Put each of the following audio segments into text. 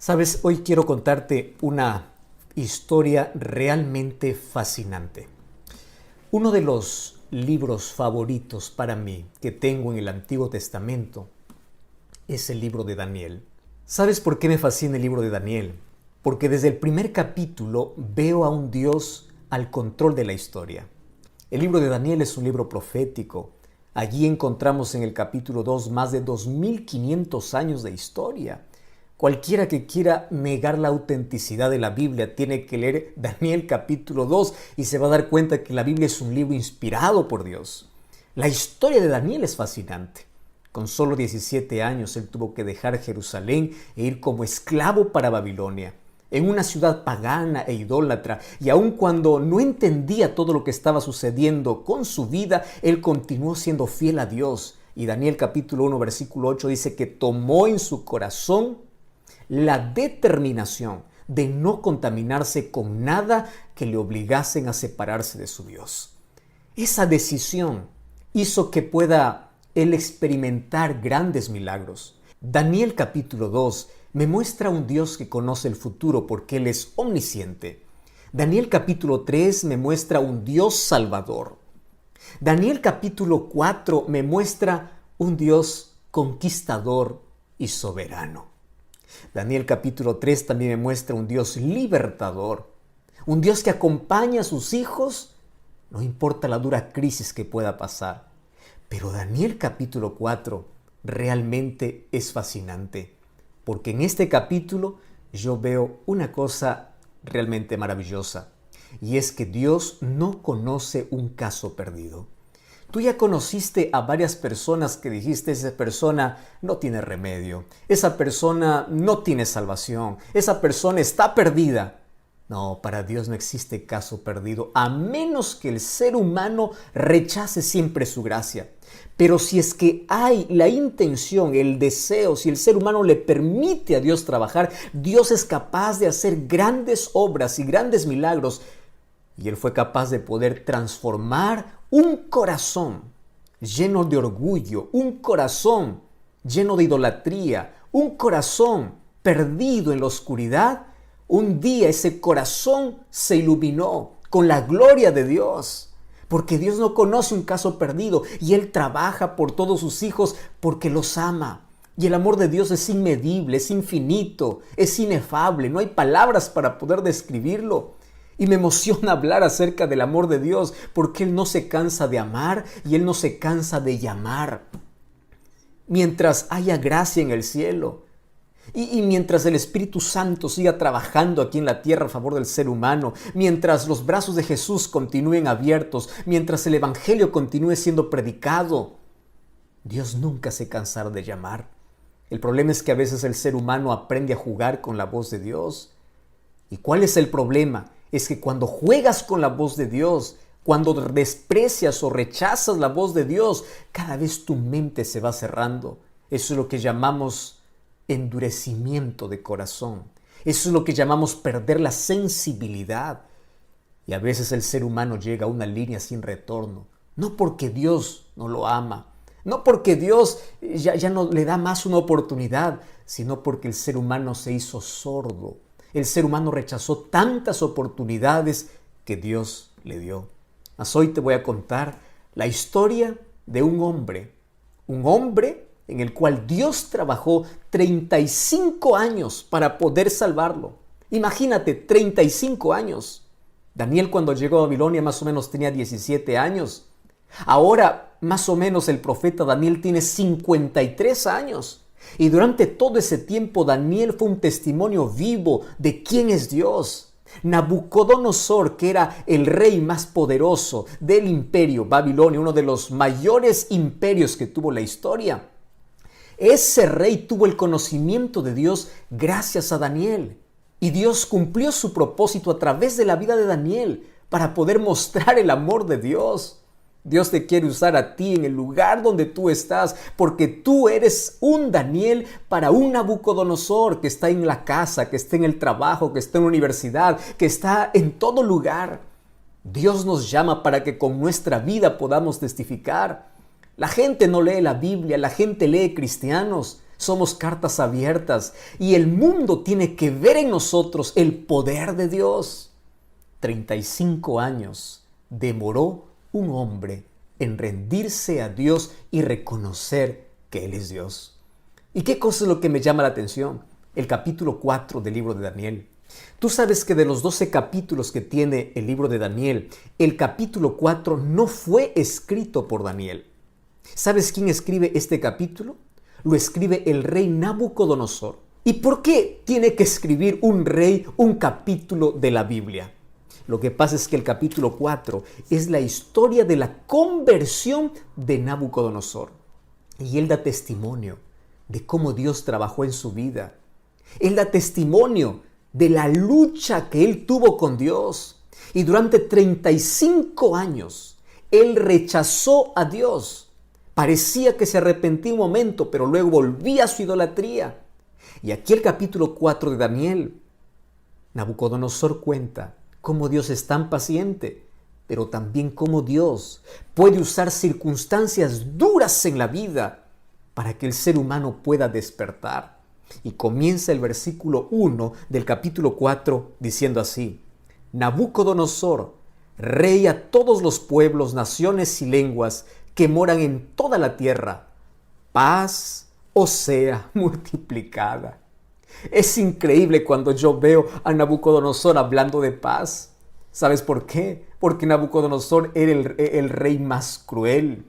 Sabes, hoy quiero contarte una historia realmente fascinante. Uno de los libros favoritos para mí que tengo en el Antiguo Testamento es el libro de Daniel. ¿Sabes por qué me fascina el libro de Daniel? Porque desde el primer capítulo veo a un Dios al control de la historia. El libro de Daniel es un libro profético. Allí encontramos en el capítulo 2 más de 2500 años de historia. Cualquiera que quiera negar la autenticidad de la Biblia tiene que leer Daniel capítulo 2 y se va a dar cuenta que la Biblia es un libro inspirado por Dios. La historia de Daniel es fascinante. Con solo 17 años él tuvo que dejar Jerusalén e ir como esclavo para Babilonia, en una ciudad pagana e idólatra, y aun cuando no entendía todo lo que estaba sucediendo con su vida, él continuó siendo fiel a Dios. Y Daniel capítulo 1 versículo 8 dice que tomó en su corazón la determinación de no contaminarse con nada que le obligasen a separarse de su Dios. Esa decisión hizo que pueda él experimentar grandes milagros. Daniel capítulo 2 me muestra un Dios que conoce el futuro porque Él es omnisciente. Daniel capítulo 3 me muestra un Dios salvador. Daniel capítulo 4 me muestra un Dios conquistador y soberano. Daniel capítulo 3 también me muestra un Dios libertador, un Dios que acompaña a sus hijos, no importa la dura crisis que pueda pasar. Pero Daniel capítulo 4 realmente es fascinante, porque en este capítulo yo veo una cosa realmente maravillosa, y es que Dios no conoce un caso perdido. Tú ya conociste a varias personas que dijiste, esa persona no tiene remedio, esa persona no tiene salvación, esa persona está perdida. No, para Dios no existe caso perdido, a menos que el ser humano rechace siempre su gracia. Pero si es que hay la intención, el deseo, si el ser humano le permite a Dios trabajar, Dios es capaz de hacer grandes obras y grandes milagros. Y Él fue capaz de poder transformar un corazón lleno de orgullo, un corazón lleno de idolatría, un corazón perdido en la oscuridad. Un día ese corazón se iluminó con la gloria de Dios, porque Dios no conoce un caso perdido y Él trabaja por todos sus hijos porque los ama. Y el amor de Dios es inmedible, es infinito, es inefable, no hay palabras para poder describirlo. Y me emociona hablar acerca del amor de Dios porque Él no se cansa de amar y Él no se cansa de llamar. Mientras haya gracia en el cielo y mientras el Espíritu Santo siga trabajando aquí en la tierra a favor del ser humano, mientras los brazos de Jesús continúen abiertos, mientras el Evangelio continúe siendo predicado, Dios nunca se cansará de llamar. El problema es que a veces el ser humano aprende a jugar con la voz de Dios. ¿Y cuál es el problema? Es que cuando juegas con la voz de Dios, cuando desprecias o rechazas la voz de Dios, cada vez tu mente se va cerrando. Eso es lo que llamamos endurecimiento de corazón. Eso es lo que llamamos perder la sensibilidad. Y a veces el ser humano llega a una línea sin retorno. No porque Dios no lo ama, no porque Dios ya no le da más una oportunidad, sino porque el ser humano se hizo sordo. El ser humano rechazó tantas oportunidades que Dios le dio. Mas hoy te voy a contar la historia de un hombre en el cual Dios trabajó 35 años para poder salvarlo. Imagínate, 35 años. Daniel cuando llegó a Babilonia más o menos tenía 17 años. Ahora más o menos el profeta Daniel tiene 53 años. Y durante todo ese tiempo Daniel fue un testimonio vivo de quién es Dios. Nabucodonosor, que era el rey más poderoso del imperio Babilonia, uno de los mayores imperios que tuvo la historia. Ese rey tuvo el conocimiento de Dios gracias a Daniel. Y Dios cumplió su propósito a través de la vida de Daniel para poder mostrar el amor de Dios. Dios te quiere usar a ti en el lugar donde tú estás, porque tú eres un Daniel para un Nabucodonosor que está en la casa, que está en el trabajo, que está en la universidad, que está en todo lugar. Dios nos llama para que con nuestra vida podamos testificar. La gente no lee la Biblia, la gente lee cristianos. Somos cartas abiertas y el mundo tiene que ver en nosotros el poder de Dios. 35 años demoró un hombre en rendirse a Dios y reconocer que Él es Dios. ¿Y qué cosa es lo que me llama la atención? El capítulo 4 del libro de Daniel. Tú sabes que de los 12 capítulos que tiene el libro de Daniel, el capítulo 4 no fue escrito por Daniel. ¿Sabes quién escribe este capítulo? Lo escribe el rey Nabucodonosor. ¿Y por qué tiene que escribir un rey un capítulo de la Biblia? Lo que pasa es que el capítulo 4 es la historia de la conversión de Nabucodonosor. Y él da testimonio de cómo Dios trabajó en su vida. Él da testimonio de la lucha que él tuvo con Dios. Y durante 35 años, él rechazó a Dios. Parecía que se arrepentía un momento, pero luego volvía a su idolatría. Y aquí el capítulo 4 de Daniel, Nabucodonosor cuenta cómo Dios es tan paciente, pero también cómo Dios puede usar circunstancias duras en la vida para que el ser humano pueda despertar. Y comienza el versículo 1 del capítulo 4 diciendo así: Nabucodonosor, rey a todos los pueblos, naciones y lenguas que moran en toda la tierra, paz os sea multiplicada. Es increíble cuando yo veo a Nabucodonosor hablando de paz. ¿Sabes por qué? Porque Nabucodonosor era el rey más cruel,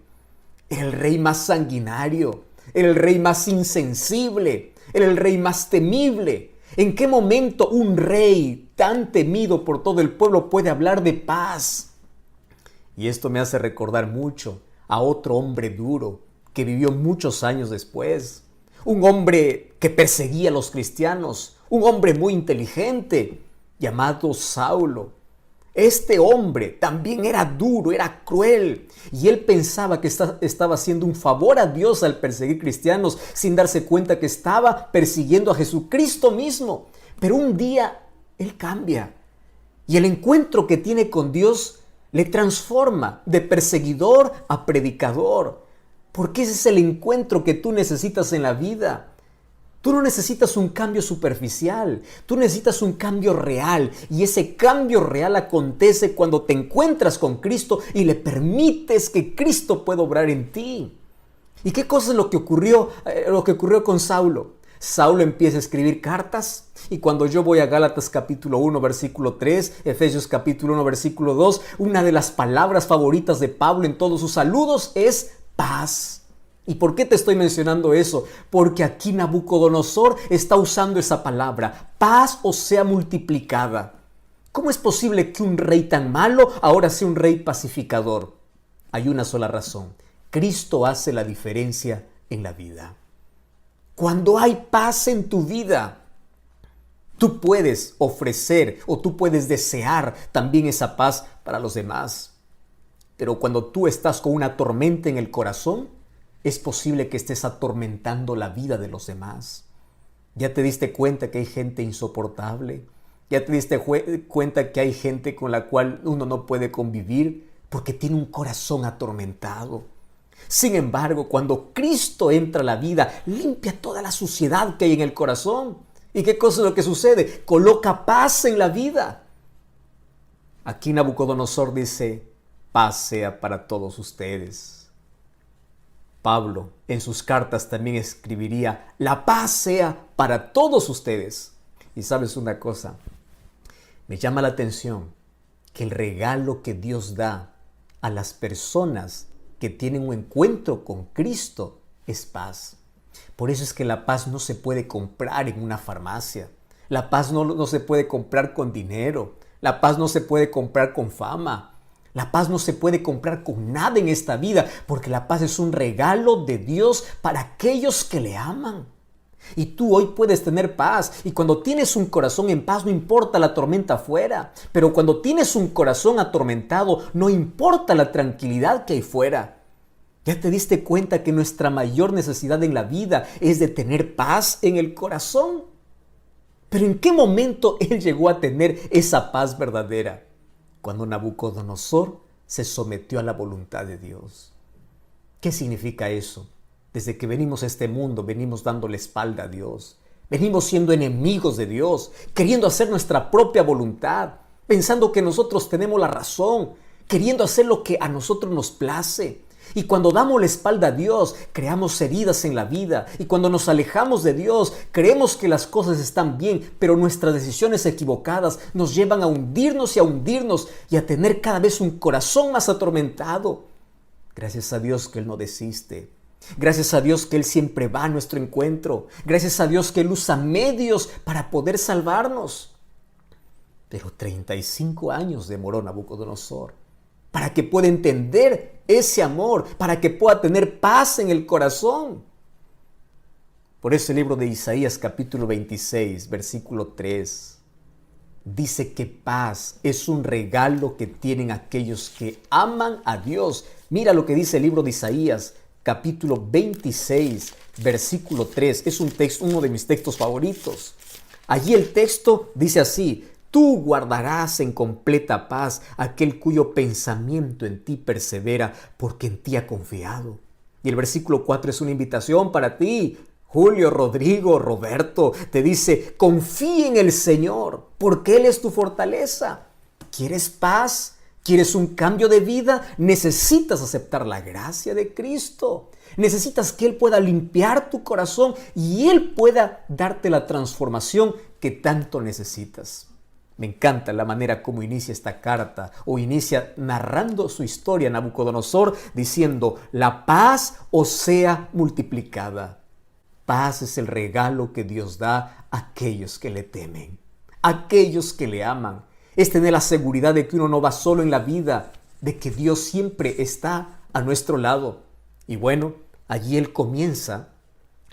el rey más sanguinario, el rey más insensible, el rey más temible. ¿En qué momento un rey tan temido por todo el pueblo puede hablar de paz? Y esto me hace recordar mucho a otro hombre duro que vivió muchos años después. Un hombre que perseguía a los cristianos, un hombre muy inteligente llamado Saulo. Este hombre también era duro, era cruel, y él pensaba que estaba haciendo un favor a Dios al perseguir cristianos sin darse cuenta que estaba persiguiendo a Jesucristo mismo. Pero un día él cambia y el encuentro que tiene con Dios le transforma de perseguidor a predicador, porque ese es el encuentro que tú necesitas en la vida. Tú no necesitas un cambio superficial, tú necesitas un cambio real, y ese cambio real acontece cuando te encuentras con Cristo y le permites que Cristo pueda obrar en ti. ¿Y qué cosa es lo que ocurrió con Saulo? Saulo empieza a escribir cartas, y cuando yo voy a Gálatas capítulo 1 versículo 3, Efesios capítulo 1 versículo 2, una de las palabras favoritas de Pablo en todos sus saludos es paz. ¿Y por qué te estoy mencionando eso? Porque aquí Nabucodonosor está usando esa palabra, paz os sea multiplicada. ¿Cómo es posible que un rey tan malo ahora sea un rey pacificador? Hay una sola razón: Cristo hace la diferencia en la vida. Cuando hay paz en tu vida, tú puedes ofrecer o tú puedes desear también esa paz para los demás. Pero cuando tú estás con una tormenta en el corazón, es posible que estés atormentando la vida de los demás. ¿Ya te diste cuenta que hay gente insoportable? ¿Ya te diste cuenta que hay gente con la cual uno no puede convivir porque tiene un corazón atormentado? Sin embargo, cuando Cristo entra a la vida, limpia toda la suciedad que hay en el corazón. ¿Y qué cosa es lo que sucede? Coloca paz en la vida. Aquí Nabucodonosor dice: paz sea para todos ustedes. Pablo en sus cartas también escribiría: la paz sea para todos ustedes. Y sabes una cosa, me llama la atención que el regalo que Dios da a las personas que tienen un encuentro con Cristo es paz. Por eso es que la paz no se puede comprar en una farmacia. La paz no se puede comprar con dinero. La paz no se puede comprar con fama. La paz no se puede comprar con nada en esta vida, porque la paz es un regalo de Dios para aquellos que le aman. Y tú hoy puedes tener paz, y cuando tienes un corazón en paz no importa la tormenta afuera, pero cuando tienes un corazón atormentado no importa la tranquilidad que hay fuera. ¿Ya te diste cuenta que nuestra mayor necesidad en la vida es de tener paz en el corazón? Pero ¿en qué momento él llegó a tener esa paz verdadera? Cuando Nabucodonosor se sometió a la voluntad de Dios. ¿Qué significa eso? Desde que venimos a este mundo, venimos dando la espalda a Dios. Venimos siendo enemigos de Dios, queriendo hacer nuestra propia voluntad, pensando que nosotros tenemos la razón, queriendo hacer lo que a nosotros nos place. Y cuando damos la espalda a Dios, creamos heridas en la vida. Y cuando nos alejamos de Dios, creemos que las cosas están bien, pero nuestras decisiones equivocadas nos llevan a hundirnos y a tener cada vez un corazón más atormentado. Gracias a Dios que Él no desiste. Gracias a Dios que Él siempre va a nuestro encuentro. Gracias a Dios que Él usa medios para poder salvarnos. Pero 35 años demoró Nabucodonosor para que pueda entender ese amor, para que pueda tener paz en el corazón. Por eso el libro de Isaías capítulo 26, versículo 3, dice que paz es un regalo que tienen aquellos que aman a Dios. Mira lo que dice el libro de Isaías capítulo 26, versículo 3. Es uno de mis textos favoritos. Allí el texto dice así: tú guardarás en completa paz aquel cuyo pensamiento en ti persevera, porque en ti ha confiado. Y el versículo 4 es una invitación para ti, Julio, Rodrigo, Roberto. Te dice: confía en el Señor, porque Él es tu fortaleza. ¿Quieres paz? ¿Quieres un cambio de vida? Necesitas aceptar la gracia de Cristo. Necesitas que Él pueda limpiar tu corazón y Él pueda darte la transformación que tanto necesitas. Me encanta la manera como inicia esta carta, o inicia narrando su historia Nabucodonosor, diciendo: la paz os sea multiplicada. Paz es el regalo que Dios da a aquellos que le temen, a aquellos que le aman. Es tener la seguridad de que uno no va solo en la vida, de que Dios siempre está a nuestro lado. Y bueno, allí él comienza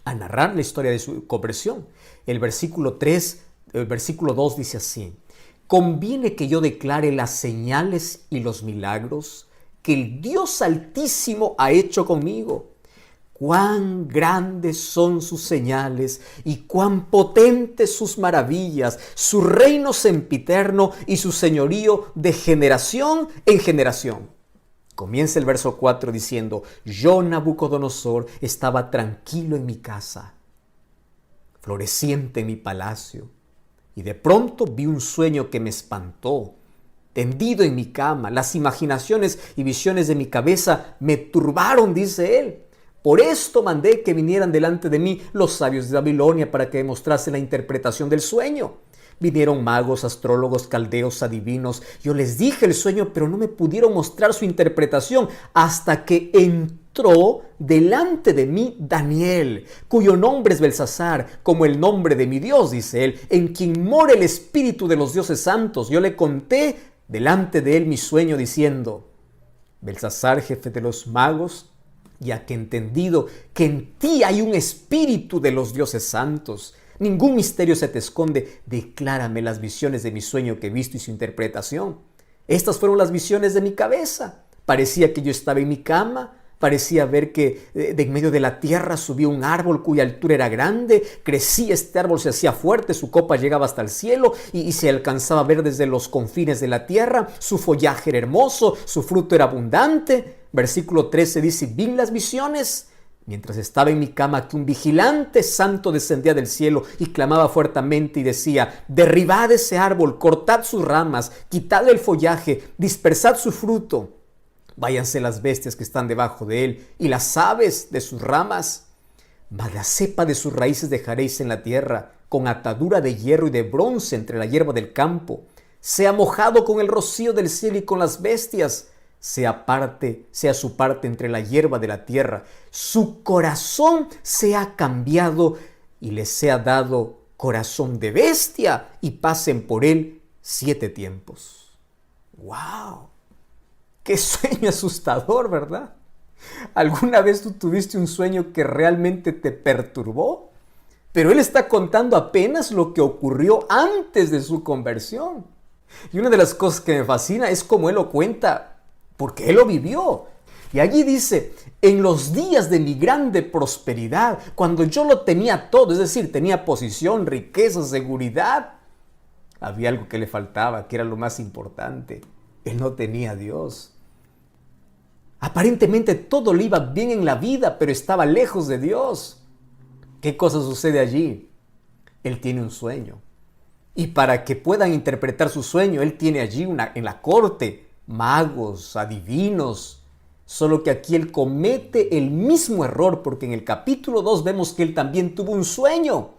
a narrar la historia de su conversión. El versículo 2 dice así: conviene que yo declare las señales y los milagros que el Dios Altísimo ha hecho conmigo. Cuán grandes son sus señales y cuán potentes sus maravillas, su reino sempiterno y su señorío de generación en generación. Comienza el verso 4 diciendo: yo, Nabucodonosor, estaba tranquilo en mi casa, floreciente en mi palacio, y de pronto vi un sueño que me espantó. Tendido en mi cama, las imaginaciones y visiones de mi cabeza me turbaron, dice él. Por esto mandé que vinieran delante de mí los sabios de Babilonia para que demostrasen la interpretación del sueño. Vinieron magos, astrólogos, caldeos, adivinos. Yo les dije el sueño, pero no me pudieron mostrar su interpretación hasta que entró delante de mí Daniel, cuyo nombre es Beltsasar, como el nombre de mi Dios, dice él, en quien mora el espíritu de los dioses santos. Yo le conté delante de él mi sueño diciendo: Beltsasar, jefe de los magos, ya que he entendido que en ti hay un espíritu de los dioses santos, ningún misterio se te esconde, declárame las visiones de mi sueño que he visto y su interpretación. Estas fueron las visiones de mi cabeza. Parecía que yo estaba en mi cama, parecía ver que de en medio de la tierra subía un árbol cuya altura era grande, crecía este árbol, se hacía fuerte, su copa llegaba hasta el cielo y se alcanzaba a ver desde los confines de la tierra, su follaje era hermoso, su fruto era abundante. Versículo 13 dice: vi en las visiones, mientras estaba en mi cama, que un vigilante santo descendía del cielo y clamaba fuertemente y decía: derribad ese árbol, cortad sus ramas, quitad el follaje, dispersad su fruto. Váyanse las bestias que están debajo de él y las aves de sus ramas. Mas la cepa de sus raíces dejaréis en la tierra, con atadura de hierro y de bronce entre la hierba del campo. Sea mojado con el rocío del cielo y con las bestias. Sea su parte entre la hierba de la tierra. Su corazón sea cambiado y les sea dado corazón de bestia y pasen por él 7 tiempos. ¡Wow! ¡Qué sueño asustador!, ¿verdad? ¿Alguna vez tú tuviste un sueño que realmente te perturbó? Pero él está contando apenas lo que ocurrió antes de su conversión. Y una de las cosas que me fascina es cómo él lo cuenta, porque él lo vivió. Y allí dice: en los días de mi grande prosperidad, cuando yo lo tenía todo, es decir, tenía posición, riqueza, seguridad, había algo que le faltaba, que era lo más importante. Él no tenía a Dios. Aparentemente todo le iba bien en la vida, pero estaba lejos de Dios. ¿Qué cosa sucede allí? Él tiene un sueño. Y para que puedan interpretar su sueño, él tiene allí en la corte magos, adivinos. Solo que aquí él comete el mismo error, porque en el capítulo 2 vemos que él también tuvo un sueño.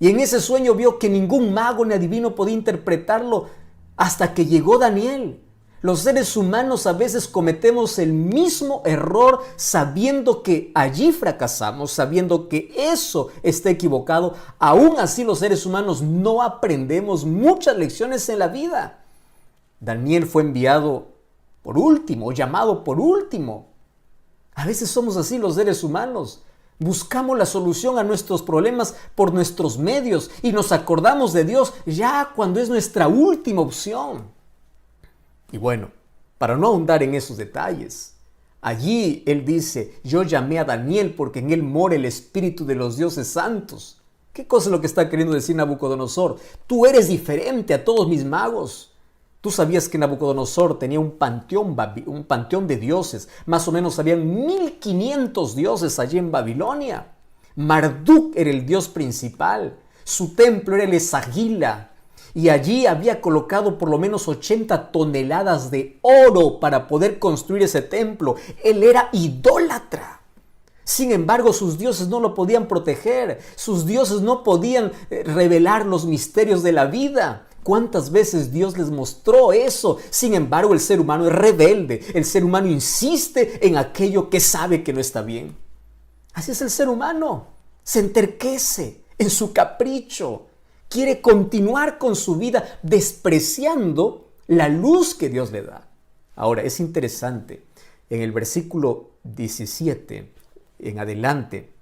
Y en ese sueño vio que ningún mago ni adivino podía interpretarlo hasta que llegó Daniel. Los seres humanos a veces cometemos el mismo error sabiendo que allí fracasamos, sabiendo que eso está equivocado. Aún así los seres humanos no aprendemos muchas lecciones en la vida. Daniel fue enviado por último, llamado por último. A veces somos así los seres humanos. Buscamos la solución a nuestros problemas por nuestros medios y nos acordamos de Dios ya cuando es nuestra última opción. Y bueno, para no ahondar en esos detalles, allí él dice, yo llamé a Daniel porque en él mora el espíritu de los dioses santos. ¿Qué cosa es lo que está queriendo decir Nabucodonosor? Tú eres diferente a todos mis magos. ¿Tú sabías que Nabucodonosor tenía un panteón de dioses? Más o menos habían 1500 dioses allí en Babilonia. Marduk era el dios principal. Su templo era el Esagila. Y allí había colocado por lo menos 80 toneladas de oro para poder construir ese templo. Él era idólatra. Sin embargo, sus dioses no lo podían proteger. Sus dioses no podían revelar los misterios de la vida. ¿Cuántas veces Dios les mostró eso? Sin embargo, el ser humano es rebelde. El ser humano insiste en aquello que sabe que no está bien. Así es el ser humano. Se enterquece en su capricho. Quiere continuar con su vida despreciando la luz que Dios le da. Ahora, es interesante. En el versículo 17 en adelante,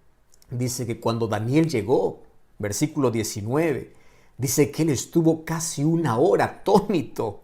dice que cuando Daniel llegó, versículo 19, dice que él estuvo casi una hora atónito.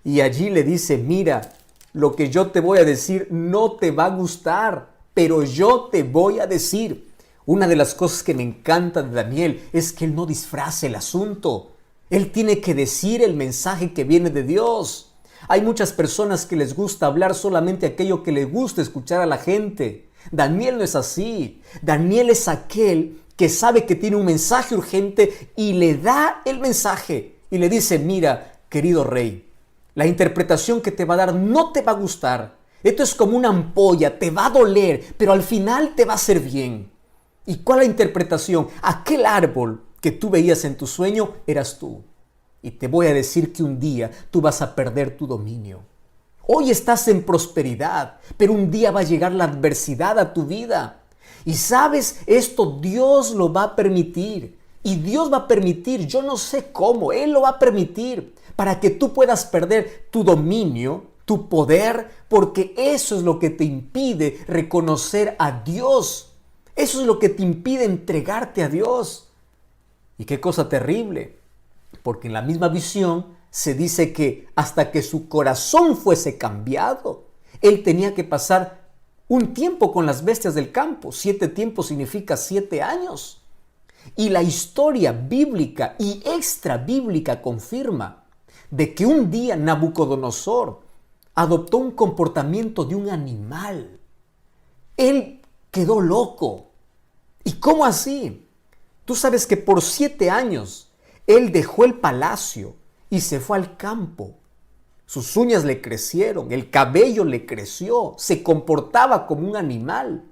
Y allí le dice, mira, lo que yo te voy a decir no te va a gustar, pero yo te voy a decir. Una de las cosas que me encanta de Daniel es que él no disfraza el asunto. Él tiene que decir el mensaje que viene de Dios. Hay muchas personas que les gusta hablar solamente aquello que les gusta escuchar a la gente. Daniel no es así. Daniel es aquel que sabe que tiene un mensaje urgente y le da el mensaje y le dice, mira, querido rey, la interpretación que te va a dar no te va a gustar. Esto es como una ampolla, te va a doler, pero al final te va a hacer bien. ¿Y cuál es la interpretación? Aquel árbol que tú veías en tu sueño eras tú. Y te voy a decir que un día tú vas a perder tu dominio. Hoy estás en prosperidad, pero un día va a llegar la adversidad a tu vida. Y sabes, esto Dios lo va a permitir. Y Dios va a permitir, yo no sé cómo, Él lo va a permitir para que tú puedas perder tu dominio, tu poder, porque eso es lo que te impide reconocer a Dios. Eso es lo que te impide entregarte a Dios. Y qué cosa terrible, porque en la misma visión se dice que hasta que su corazón fuese cambiado, él tenía que pasar un tiempo con las bestias del campo. 7 tiempos significa 7 años. Y la historia bíblica y extra bíblica confirma de que un día Nabucodonosor adoptó un comportamiento de un animal. Él quedó loco. ¿Y cómo así? Tú sabes que por 7 años él dejó el palacio y se fue al campo. Sus uñas le crecieron, el cabello le creció, se comportaba como un animal.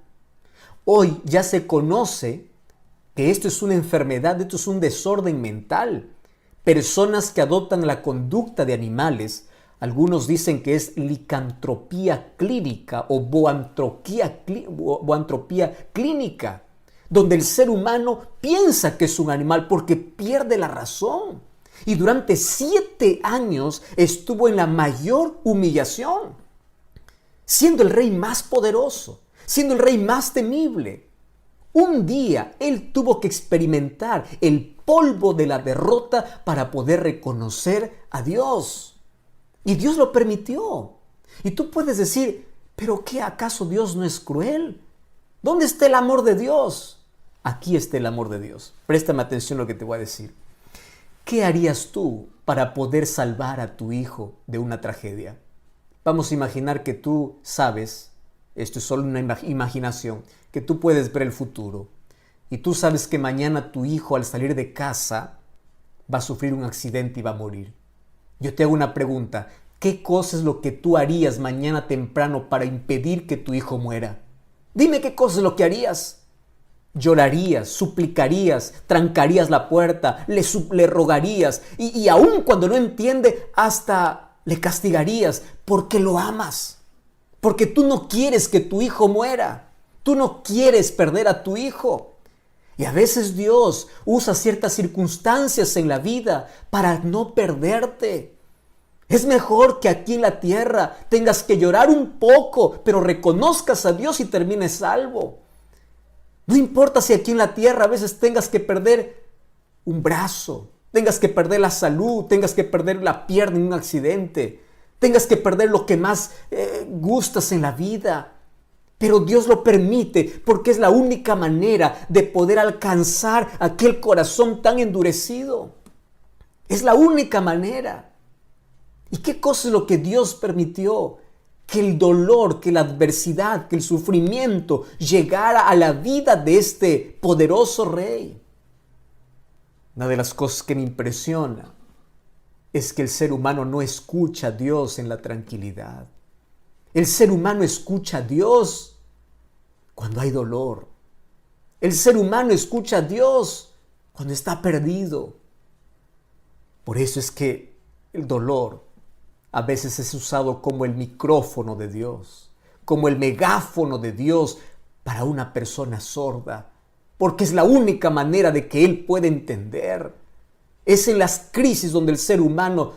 Hoy ya se conoce que esto es una enfermedad, esto es un desorden mental. Personas que adoptan la conducta de animales, algunos dicen que es licantropía clínica o boantropía clínica, donde el ser humano piensa que es un animal porque pierde la razón. Y durante 7 años estuvo en la mayor humillación, siendo el rey más poderoso, siendo el rey más temible. Un día él tuvo que experimentar el polvo de la derrota para poder reconocer a Dios. Y Dios lo permitió. Y tú puedes decir, ¿pero qué acaso Dios no es cruel? ¿Dónde está el amor de Dios? Aquí está el amor de Dios. Préstame atención a lo que te voy a decir. ¿Qué harías tú para poder salvar a tu hijo de una tragedia? Vamos a imaginar que tú sabes, esto es solo una imaginación, que tú puedes ver el futuro. Y tú sabes que mañana tu hijo al salir de casa va a sufrir un accidente y va a morir. Yo te hago una pregunta. ¿Qué cosa es lo que tú harías mañana temprano para impedir que tu hijo muera? Dime qué cosa es lo que harías. Llorarías, suplicarías, trancarías la puerta, le rogarías y aun cuando no entiende, hasta le castigarías porque lo amas. Porque tú no quieres que tu hijo muera. Tú no quieres perder a tu hijo. Y a veces Dios usa ciertas circunstancias en la vida para no perderte. Es mejor que aquí en la tierra tengas que llorar un poco, pero reconozcas a Dios y termines salvo. No importa si aquí en la tierra a veces tengas que perder un brazo, tengas que perder la salud, tengas que perder la pierna en un accidente, tengas que perder lo que más gustas en la vida. Pero Dios lo permite porque es la única manera de poder alcanzar aquel corazón tan endurecido. Es la única manera. ¿Y qué cosa es lo que Dios permitió? Que el dolor, que la adversidad, que el sufrimiento llegara a la vida de este poderoso rey. Una de las cosas que me impresiona es que el ser humano no escucha a Dios en la tranquilidad. El ser humano escucha a Dios cuando hay dolor. El ser humano escucha a Dios cuando está perdido. Por eso es que el dolor a veces es usado como el micrófono de Dios, como el megáfono de Dios para una persona sorda, porque es la única manera de que Él pueda entender. Es en las crisis donde el ser humano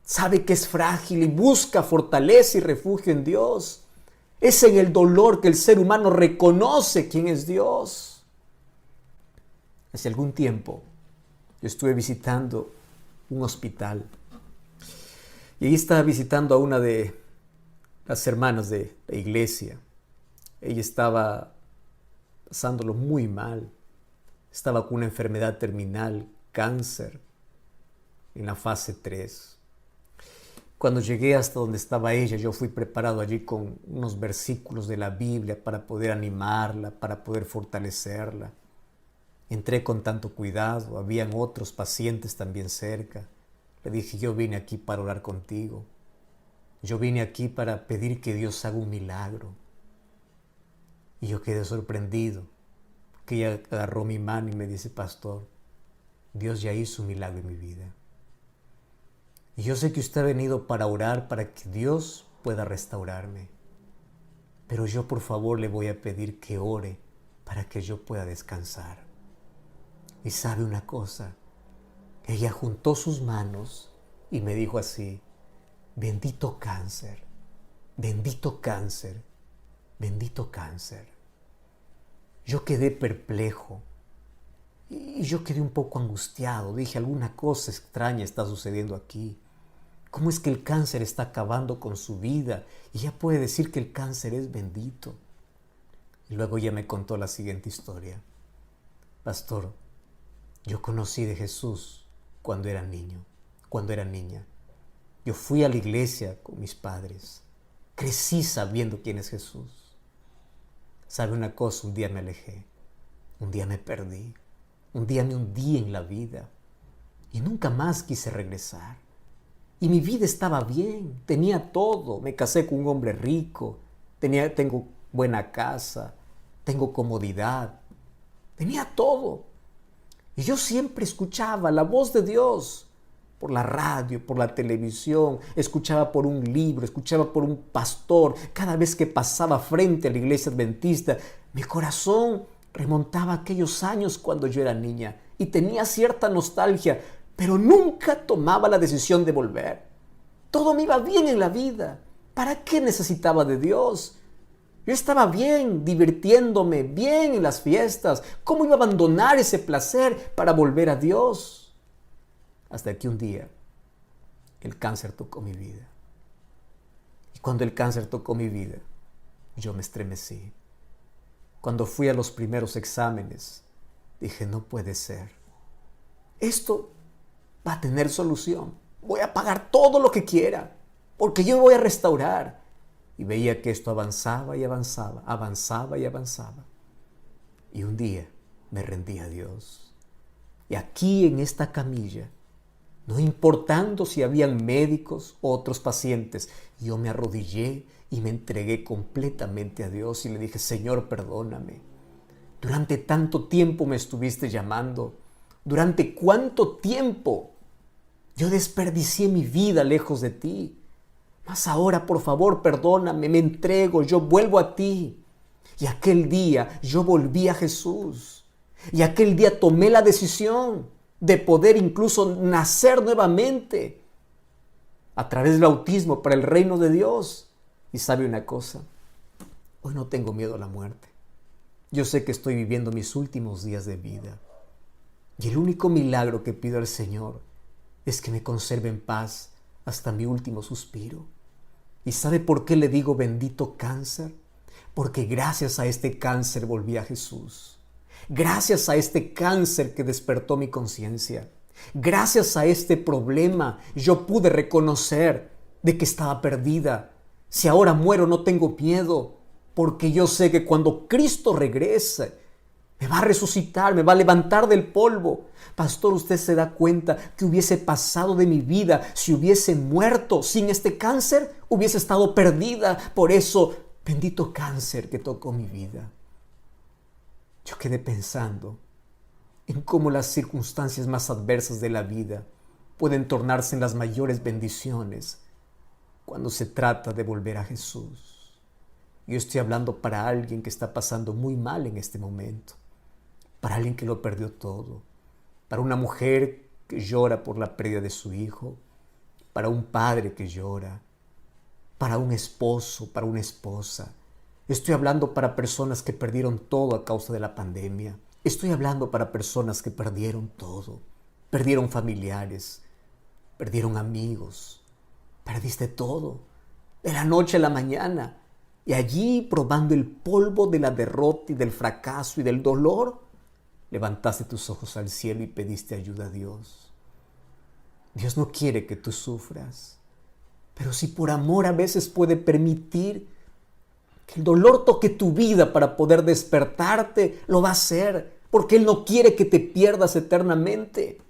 sabe que es frágil y busca fortaleza y refugio en Dios. Es en el dolor que el ser humano reconoce quién es Dios. Hace algún tiempo yo estuve visitando un hospital y ahí estaba visitando a una de las hermanas de la iglesia. Ella estaba pasándolo muy mal. Estaba con una enfermedad terminal, cáncer, en la fase 3. Cuando llegué hasta donde estaba ella, yo fui preparado allí con unos versículos de la Biblia para poder animarla, para poder fortalecerla. Entré con tanto cuidado, habían otros pacientes también cerca. Le dije, yo vine aquí para orar contigo. Yo vine aquí para pedir que Dios haga un milagro. Y yo quedé sorprendido, porque ella agarró mi mano y me dice, pastor, Dios ya hizo un milagro en mi vida. Y yo sé que usted ha venido para orar, para que Dios pueda restaurarme. Pero yo por favor le voy a pedir que ore para que yo pueda descansar. Y sabe una cosa, ella juntó sus manos y me dijo así, bendito cáncer, bendito cáncer, bendito cáncer. Yo quedé perplejo y yo quedé un poco angustiado. Dije, alguna cosa extraña está sucediendo aquí. ¿Cómo es que el cáncer está acabando con su vida? Y ella puede decir que el cáncer es bendito. Y luego ella me contó la siguiente historia. Pastor, yo conocí de Jesús cuando era niño, cuando era niña. Yo fui a la iglesia con mis padres. Crecí sabiendo quién es Jesús. ¿Sabe una cosa? Un día me alejé. Un día me perdí. Un día me hundí en la vida. Y nunca más quise regresar. Y mi vida estaba bien, tenía todo. Me casé con un hombre rico, tengo buena casa, tengo comodidad, tenía todo. Y yo siempre escuchaba la voz de Dios por la radio, por la televisión, escuchaba por un libro, escuchaba por un pastor. Cada vez que pasaba frente a la iglesia adventista, mi corazón remontaba a aquellos años cuando yo era niña y tenía cierta nostalgia, pero nunca tomaba la decisión de volver. Todo me iba bien en la vida. ¿Para qué necesitaba de Dios? Yo estaba bien, divirtiéndome, bien en las fiestas. ¿Cómo iba a abandonar ese placer para volver a Dios? Hasta que un día el cáncer tocó mi vida. Y cuando el cáncer tocó mi vida, yo me estremecí. Cuando fui a los primeros exámenes, dije, no puede ser. Esto va a tener solución. Voy a pagar todo lo que quiera. porque yo me voy a restaurar. Y veía que esto avanzaba y avanzaba, avanzaba y avanzaba. Y un día me rendí a Dios. Y aquí en esta camilla, no importando si habían médicos o otros pacientes, yo me arrodillé y me entregué completamente a Dios y le dije: Señor, perdóname. Durante tanto tiempo me estuviste llamando. ¿Durante cuánto tiempo yo desperdicié mi vida lejos de ti? Mas ahora, por favor, perdóname, me entrego, yo vuelvo a ti. Y aquel día yo volví a Jesús. Y aquel día tomé la decisión de poder incluso nacer nuevamente a través del bautismo para el reino de Dios. Y sabe una cosa, hoy no tengo miedo a la muerte. Yo sé que estoy viviendo mis últimos días de vida. Y el único milagro que pido al Señor es que me conserve en paz hasta mi último suspiro. ¿Y sabe por qué le digo bendito cáncer? Porque gracias a este cáncer volví a Jesús. Gracias a este cáncer que despertó mi conciencia. Gracias a este problema yo pude reconocer de que estaba perdida. Si ahora muero no tengo miedo, porque yo sé que cuando Cristo regrese, me va a resucitar, me va a levantar del polvo. Pastor, ¿usted se da cuenta que hubiese pasado de mi vida si hubiese muerto sin este cáncer? Hubiese estado perdida. Por eso, bendito cáncer que tocó mi vida. Yo quedé pensando en cómo las circunstancias más adversas de la vida pueden tornarse en las mayores bendiciones cuando se trata de volver a Jesús. Yo estoy hablando para alguien que está pasando muy mal en este momento. Para alguien que lo perdió todo, para una mujer que llora por la pérdida de su hijo, para un padre que llora, para un esposo, para una esposa. Estoy hablando para personas que perdieron todo a causa de la pandemia. Estoy hablando para personas que perdieron todo, perdieron familiares, perdieron amigos, perdiste todo, de la noche a la mañana, y allí probando el polvo de la derrota y del fracaso y del dolor, levantaste tus ojos al cielo y pediste ayuda a Dios. Dios no quiere que tú sufras, pero si por amor a veces puede permitir que el dolor toque tu vida para poder despertarte, lo va a hacer, porque Él no quiere que te pierdas eternamente.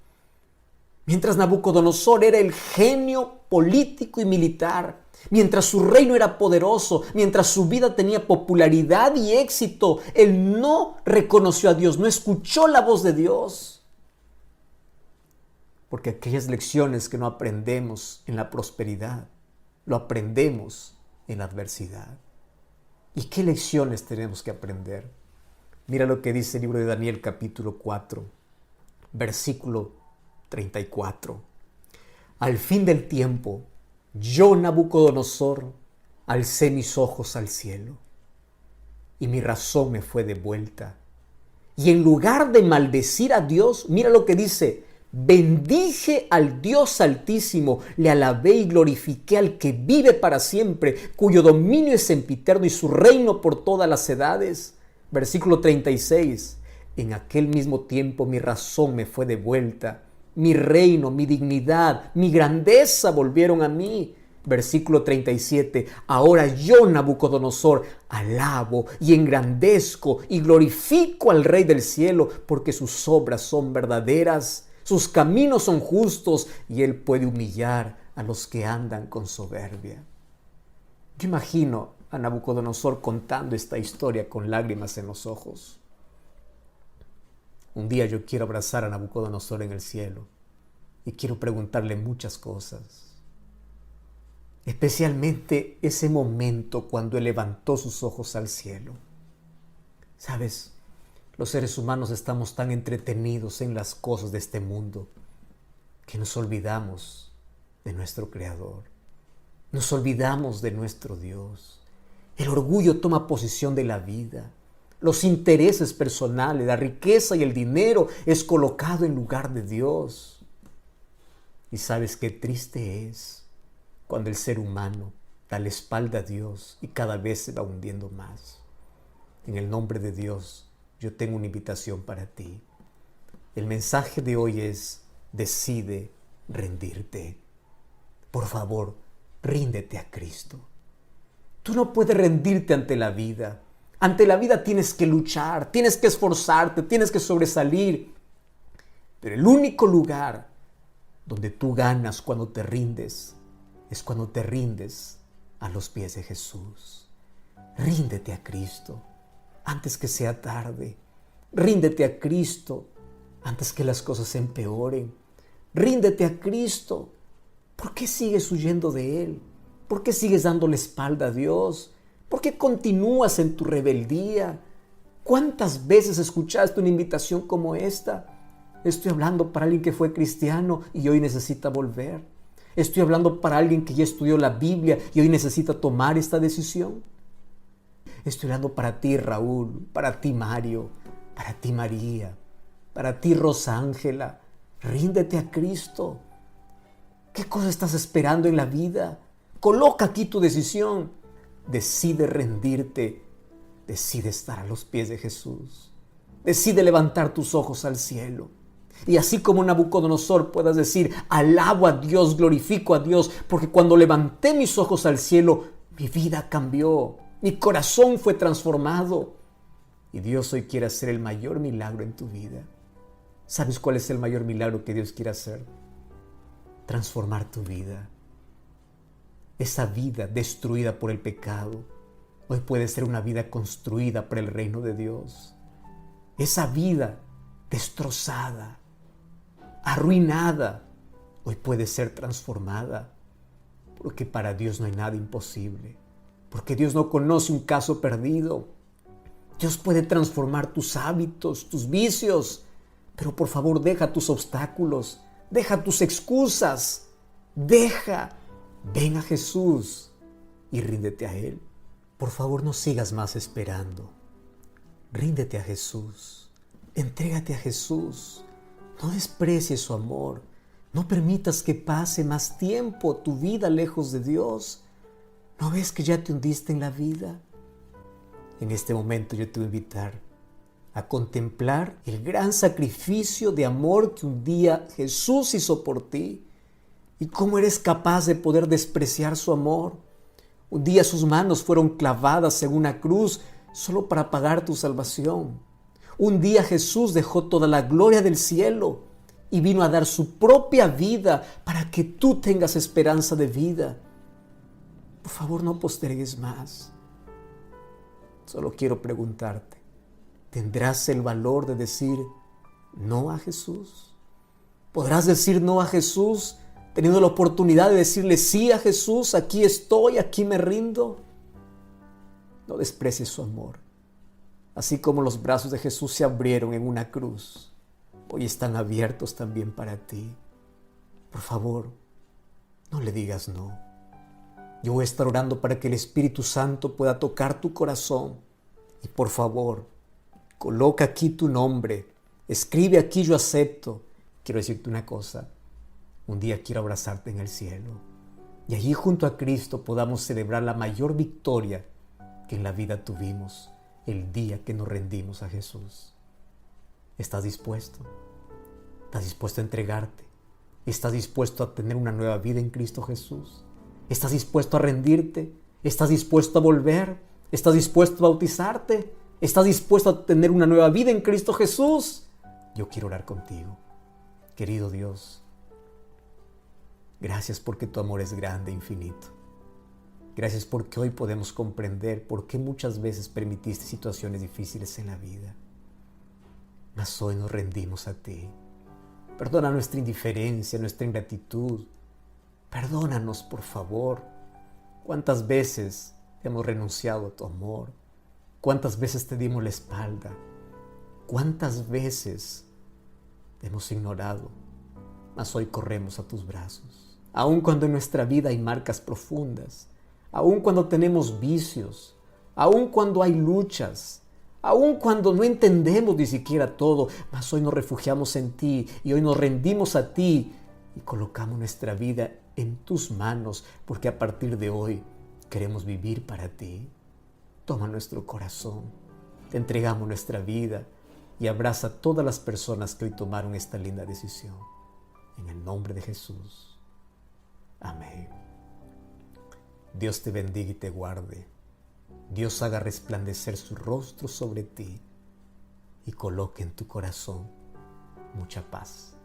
Mientras Nabucodonosor era el genio político y militar, mientras su reino era poderoso, mientras su vida tenía popularidad y éxito, él no reconoció a Dios, no escuchó la voz de Dios. Porque aquellas lecciones que no aprendemos en la prosperidad, lo aprendemos en la adversidad. ¿Y qué lecciones tenemos que aprender? Mira lo que dice el libro de Daniel capítulo 4, versículo 34. Al fin del tiempo, yo, Nabucodonosor, alcé mis ojos al cielo y mi razón me fue devuelta. Y en lugar de maldecir a Dios, mira lo que dice: bendije al Dios Altísimo, le alabé y glorifiqué al que vive para siempre, cuyo dominio es sempiterno y su reino por todas las edades. Versículo 36. En aquel mismo tiempo mi razón me fue devuelta. Mi reino, mi dignidad, mi grandeza volvieron a mí. Versículo 37. Ahora yo, Nabucodonosor, alabo y engrandezco y glorifico al Rey del cielo, porque sus obras son verdaderas, sus caminos son justos, y Él puede humillar a los que andan con soberbia. Yo imagino a Nabucodonosor contando esta historia con lágrimas en los ojos. Un día yo quiero abrazar a Nabucodonosor en el cielo y quiero preguntarle muchas cosas. Especialmente ese momento cuando él levantó sus ojos al cielo. ¿Sabes? Los seres humanos estamos tan entretenidos en las cosas de este mundo que nos olvidamos de nuestro Creador. Nos olvidamos de nuestro Dios. El orgullo toma posesión de la vida. Los intereses personales, la riqueza y el dinero es colocado en lugar de Dios. Y sabes qué triste es cuando el ser humano da la espalda a Dios y cada vez se va hundiendo más. En el nombre de Dios, yo tengo una invitación para ti. El mensaje de hoy es: decide rendirte. Por favor, ríndete a Cristo. Tú no puedes rendirte ante la vida. Ante la vida tienes que luchar, tienes que esforzarte, tienes que sobresalir. Pero el único lugar donde tú ganas cuando te rindes es cuando te rindes a los pies de Jesús. Ríndete a Cristo antes que sea tarde. Ríndete a Cristo antes que las cosas se empeoren. Ríndete a Cristo. ¿Por qué sigues huyendo de Él? ¿Por qué sigues dando la espalda a Dios? ¿Por qué continúas en tu rebeldía? ¿Cuántas veces escuchaste una invitación como esta? Estoy hablando para alguien que fue cristiano y hoy necesita volver. Estoy hablando para alguien que ya estudió la Biblia y hoy necesita tomar esta decisión. Estoy hablando para ti, Raúl, para ti, Mario, para ti, María, para ti, Rosángela. Ríndete a Cristo. ¿Qué cosa estás esperando en la vida? Coloca aquí tu decisión. Decide rendirte. Decide estar a los pies de Jesús. Decide levantar tus ojos al cielo. Y así como Nabucodonosor puedas decir, alabo a Dios, glorifico a Dios, porque cuando levanté mis ojos al cielo, mi vida cambió, mi corazón fue transformado. Y Dios hoy quiere hacer el mayor milagro en tu vida. ¿Sabes cuál es el mayor milagro que Dios quiere hacer? Transformar tu vida. Esa vida destruida por el pecado, hoy puede ser una vida construida para el reino de Dios. Esa vida destrozada, arruinada, hoy puede ser transformada, porque para Dios no hay nada imposible, porque Dios no conoce un caso perdido. Dios puede transformar tus hábitos, tus vicios, pero por favor deja tus obstáculos, deja tus excusas, ven a Jesús y ríndete a Él. Por favor, no sigas más esperando. Ríndete a Jesús, entrégate a Jesús. No desprecies su amor. No permitas que pase más tiempo tu vida lejos de Dios. ¿No ves que ya te hundiste en la vida? En este momento yo te voy a invitar a contemplar el gran sacrificio de amor que un día Jesús hizo por ti y cómo eres capaz de poder despreciar su amor. Un día sus manos fueron clavadas en una cruz solo para pagar tu salvación. Un día Jesús dejó toda la gloria del cielo y vino a dar su propia vida para que tú tengas esperanza de vida. Por favor, no postergues más. Solo quiero preguntarte, ¿tendrás el valor de decir no a Jesús? ¿Podrás decir no a Jesús teniendo la oportunidad de decirle sí a Jesús? Aquí estoy, aquí me rindo. No desprecies su amor. Así como los brazos de Jesús se abrieron en una cruz, hoy están abiertos también para ti. Por favor, no le digas no. Yo voy a estar orando para que el Espíritu Santo pueda tocar tu corazón. Y por favor, coloca aquí tu nombre. Escribe aquí yo acepto. Quiero decirte una cosa. Un día quiero abrazarte en el cielo. Y allí junto a Cristo podamos celebrar la mayor victoria que en la vida tuvimos el día que nos rendimos a Jesús. ¿Estás dispuesto? ¿Estás dispuesto a entregarte? ¿Estás dispuesto a tener una nueva vida en Cristo Jesús? ¿Estás dispuesto a rendirte? ¿Estás dispuesto a volver? ¿Estás dispuesto a bautizarte? ¿Estás dispuesto a tener una nueva vida en Cristo Jesús? Yo quiero orar contigo. Querido Dios, gracias porque tu amor es grande e infinito. Gracias porque hoy podemos comprender por qué muchas veces permitiste situaciones difíciles en la vida. Mas hoy nos rendimos a ti. Perdona nuestra indiferencia, nuestra ingratitud. Perdónanos, por favor. ¿Cuántas veces hemos renunciado a tu amor? ¿Cuántas veces te dimos la espalda? ¿Cuántas veces te hemos ignorado? Mas hoy corremos a tus brazos. Aun cuando en nuestra vida hay marcas profundas, aun cuando tenemos vicios, aun cuando hay luchas, aun cuando no entendemos ni siquiera todo, mas hoy nos refugiamos en ti y hoy nos rendimos a ti y colocamos nuestra vida en tus manos, porque a partir de hoy queremos vivir para ti. Toma nuestro corazón, te entregamos nuestra vida y abraza a todas las personas que hoy tomaron esta linda decisión. En el nombre de Jesús. Amén. Dios te bendiga y te guarde. Dios haga resplandecer su rostro sobre ti y coloque en tu corazón mucha paz.